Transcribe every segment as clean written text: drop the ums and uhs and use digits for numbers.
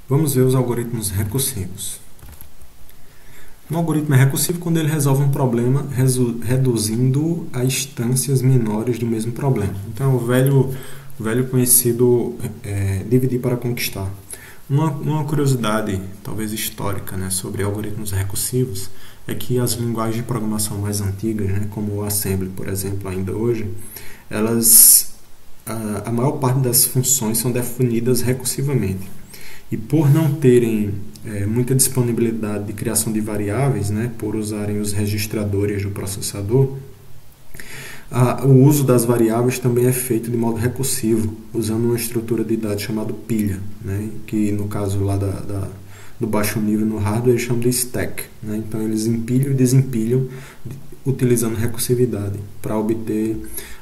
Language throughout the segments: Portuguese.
Vamos ver os algoritmos recursivos. Um algoritmo é recursivo quando ele resolve um problema reduzindo a instâncias menores do mesmo problema. Então, o velho conhecido dividir para conquistar. Uma curiosidade, talvez histórica, né, sobre algoritmos recursivos é que as linguagens de programação mais antigas, né, como o Assembly, por exemplo, ainda hoje, a maior parte das funções são definidas recursivamente. E por não terem muita disponibilidade de criação de variáveis, né, por usarem os registradores do processador, o uso das variáveis também é feito de modo recursivo, usando uma estrutura de dados chamada pilha, né, que no caso lá do baixo nível no hardware eles chamam de stack. Né, então eles empilham e desempilham utilizando recursividade para obter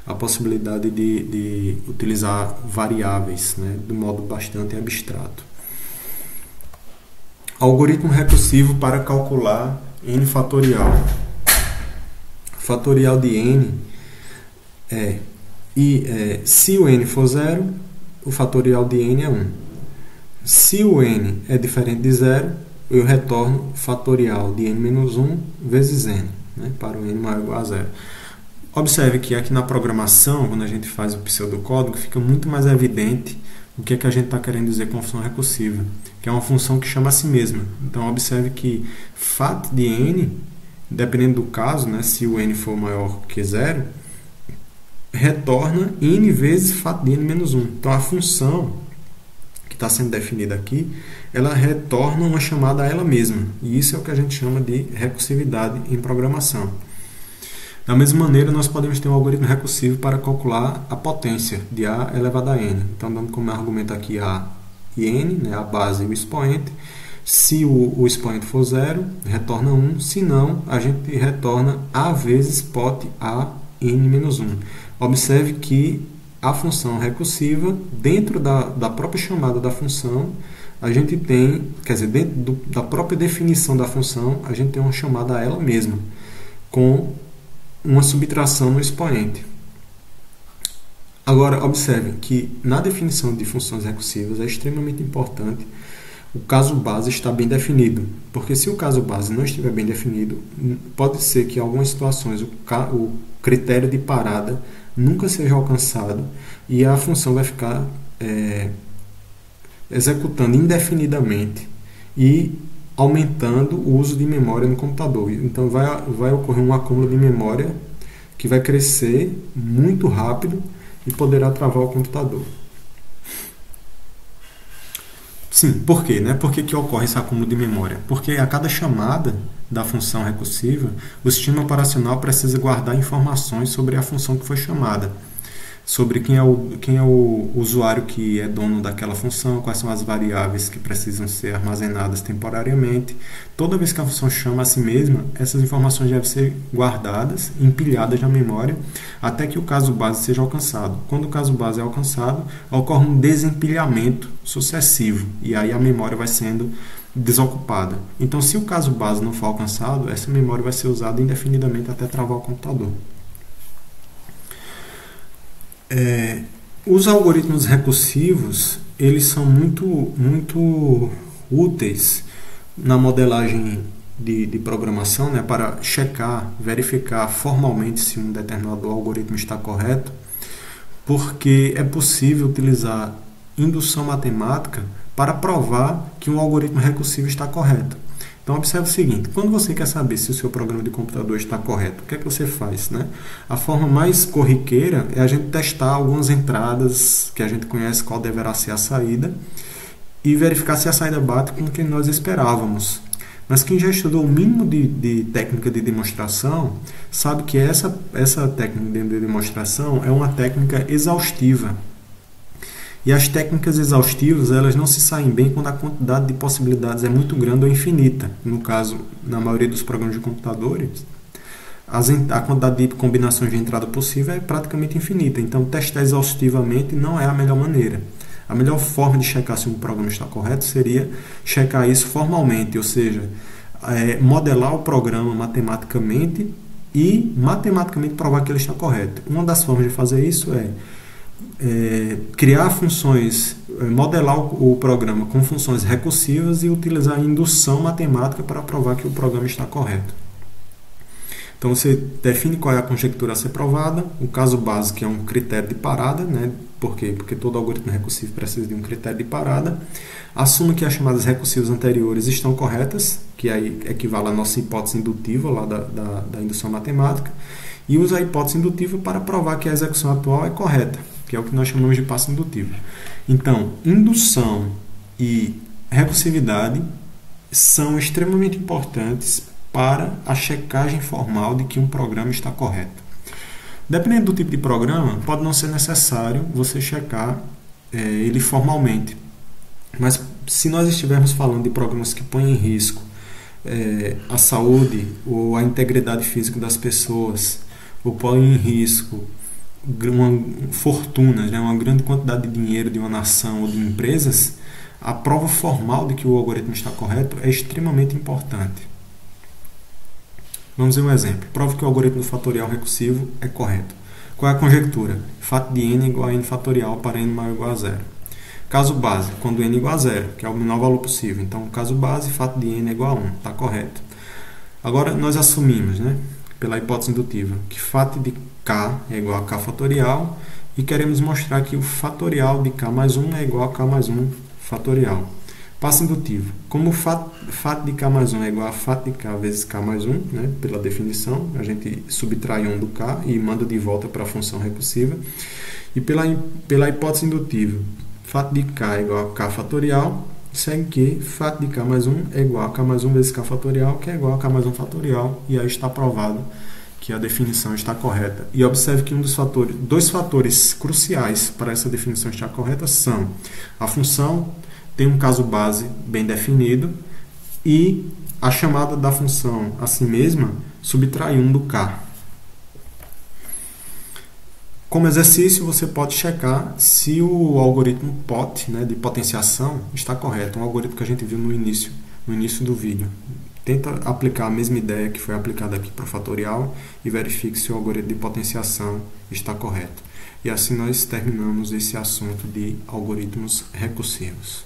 a possibilidade de utilizar variáveis, né, de modo bastante abstrato. Algoritmo recursivo para calcular n fatorial. Fatorial de n se o n for 0, o fatorial de n é 1. Se o n é diferente de 0, eu retorno fatorial de n menos 1 vezes n, né, para o n maior ou igual a 0. Observe que aqui na programação, quando a gente faz o pseudocódigo, fica muito mais evidente o que é que a gente está querendo dizer com a função recursiva, que é uma função que chama a si mesma. Então, observe que fat de n, dependendo do caso, né, se o n for maior que 0, retorna n vezes fat de n menos 1. Então, a função que está sendo definida aqui, ela retorna uma chamada a ela mesma. E isso é o que a gente chama de recursividade em programação. Da mesma maneira, nós podemos ter um algoritmo recursivo para calcular a potência de A elevado a n. Então, dando como argumento aqui A e n, né, a base e o expoente. Se o expoente for 0, retorna 1. Se não, a gente retorna A vezes pot A n menos 1. Observe que a função recursiva, dentro da própria chamada da função, a gente tem, quer dizer, dentro da própria definição da função, a gente tem uma chamada a ela mesma, com uma subtração no expoente. Agora, observe que na definição de funções recursivas é extremamente importante o caso base estar bem definido, porque se o caso base não estiver bem definido, pode ser que em algumas situações o critério de parada nunca seja alcançado e a função vai ficar executando indefinidamente e aumentando o uso de memória no computador. Então vai ocorrer um acúmulo de memória que vai crescer muito rápido e poderá travar o computador. Sim, por quê? Né? Por que ocorre esse acúmulo de memória? Porque a cada chamada da função recursiva, o sistema operacional precisa guardar informações sobre a função que foi chamada, sobre quem é o usuário que é dono daquela função, quais são as variáveis que precisam ser armazenadas temporariamente. Toda vez que a função chama a si mesma, essas informações devem ser guardadas, empilhadas na memória, até que o caso base seja alcançado. Quando o caso base é alcançado, ocorre um desempilhamento sucessivo, e aí a memória vai sendo desocupada. Então, se o caso base não for alcançado, essa memória vai ser usada indefinidamente até travar o computador. Os algoritmos recursivos, eles são muito úteis na modelagem de programação, né, para checar, verificar formalmente se um determinado algoritmo está correto, porque é possível utilizar indução matemática para provar que um algoritmo recursivo está correto. Então, observe o seguinte, quando você quer saber se o seu programa de computador está correto, o que é que você faz? Né? A forma mais corriqueira é a gente testar algumas entradas que a gente conhece qual deverá ser a saída e verificar se a saída bate com o que nós esperávamos. Mas quem já estudou o mínimo de técnica de demonstração sabe que essa técnica de demonstração é uma técnica exaustiva. E as técnicas exaustivas, elas não se saem bem quando a quantidade de possibilidades é muito grande ou infinita. No caso, na maioria dos programas de computadores, a quantidade de combinações de entrada possível é praticamente infinita. Então, testar exaustivamente não é a melhor maneira. A melhor forma de checar se um programa está correto seria checar isso formalmente, ou seja, modelar o programa matematicamente e matematicamente provar que ele está correto. Uma das formas de fazer isso é criar funções modelar o programa com funções recursivas e utilizar a indução matemática para provar que o programa está correto. Então você define qual é a conjectura a ser provada, o caso básico é um critério de parada, né? Por quê? Porque todo algoritmo recursivo precisa de um critério de parada. Assume que as chamadas recursivas anteriores estão corretas, que aí equivale à nossa hipótese indutiva lá da indução matemática, e usa a hipótese indutiva para provar que a execução atual é correta, que é o que nós chamamos de passo indutivo. Então, indução e recursividade são extremamente importantes para a checagem formal de que um programa está correto. Dependendo do tipo de programa, pode não ser necessário você checar ele formalmente. Mas se nós estivermos falando de programas que põem em risco a saúde ou a integridade física das pessoas, ou põem em risco uma fortuna, né, uma grande quantidade de dinheiro de uma nação ou de empresas, a prova formal de que o algoritmo está correto é extremamente importante. Vamos ver um exemplo. Prova que o algoritmo fatorial recursivo é correto. Qual é a conjectura? Fato de n igual a n fatorial para n maior ou igual a zero. Caso base, quando n igual a zero, que é o menor valor possível. Então, caso base, fato de n é igual a 1. Está correto. Agora, nós assumimos, né, pela hipótese indutiva, que fato de k é igual a k fatorial e queremos mostrar que o fatorial de k mais 1 é igual a k mais 1 fatorial. Passo indutivo. Como o fato de k mais 1 é igual a fato de k vezes k mais 1, né, pela definição, a gente subtrai 1 do k e manda de volta para a função recursiva. E pela hipótese indutiva, fato de k é igual a k fatorial, segue que fato de k mais 1 é igual a k mais 1 vezes k fatorial, que é igual a k mais 1 fatorial, e aí está provado que a definição está correta. E observe que dois fatores cruciais para essa definição estar correta são a função tem um caso base bem definido e a chamada da função a si mesma subtrai 1 do k. Como exercício, você pode checar se o algoritmo POT, né, de potenciação, está correto. Um algoritmo que a gente viu no início do vídeo. Tenta aplicar a mesma ideia que foi aplicada aqui para o fatorial e verifique se o algoritmo de potenciação está correto. E assim nós terminamos esse assunto de algoritmos recursivos.